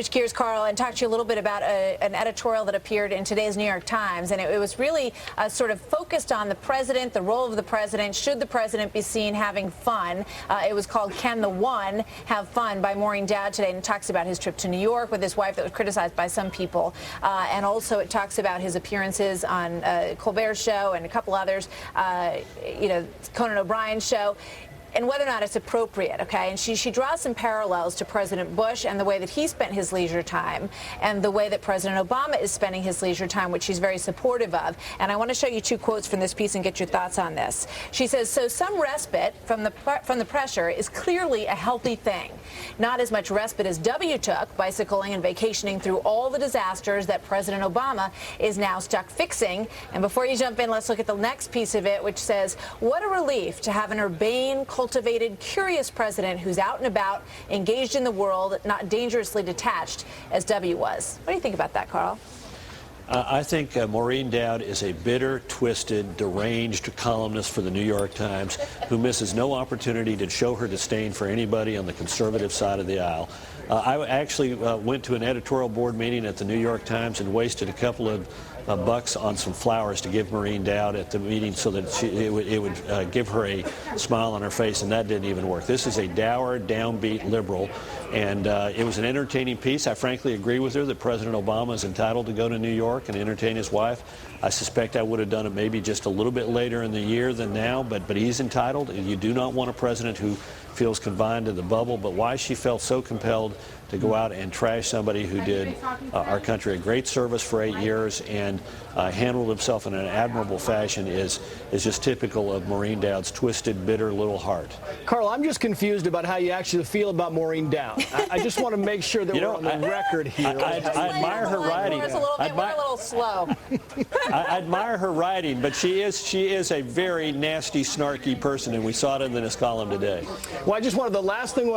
Switch gears, Carl, and talk to you a little bit about an editorial that appeared in today's New York Times, and it was really sort of focused on the president, the role of the president. Should the president be seen having fun? It was called "Can the One Have Fun" by Maureen Dowd today, and it talks about his trip to New York with his wife that was criticized by some people, and also it talks about his appearances on Colbert's show and a couple others, Conan O'Brien's show, and whether or not it's appropriate, okay? And she draws some parallels to President Bush and the way that he spent his leisure time and the way that President Obama is spending his leisure time, which she's very supportive of. And I want to show you two quotes from this piece and get your thoughts on this. She says, "So some respite from the pressure is clearly a healthy thing. Not as much respite as W took, bicycling and vacationing through all the disasters that President Obama is now stuck fixing." And before you jump in, let's look at the next piece of it, which says, "What a relief to have an urbane, cultivated, curious president who's out and about, engaged in the world, not dangerously detached as W was." What do you think about that, Carl? I think Maureen Dowd is a bitter, twisted, deranged columnist for the New York Times who misses no opportunity to show her disdain for anybody on the conservative side of the aisle. I actually went to an editorial board meeting at the New York Times and wasted a couple of bucks on some flowers to give Maureen Dowd at the meeting so that it would give her a smile on her face, and that didn't even work. This is a dour, downbeat liberal, and it was an entertaining piece. I frankly agree with her that President Obama is entitled to go to New York and entertain his wife. I suspect I would have done it maybe just a little bit later in the year than now, but he's entitled. You do not want a president who feels confined to the bubble, but why she felt so compelled to go out and trash somebody who did our country a great service for 8 years and handled himself in an admirable fashion is just typical of Maureen Dowd's twisted, bitter little heart. Carl, I'm just confused about how you actually feel about Maureen Dowd. I just want to make sure that we're on the record here. I admire her writing. We're a little slow. I admire her writing, but she is a very nasty, snarky person, and we saw it in this column today. Well, I just wanted the last thing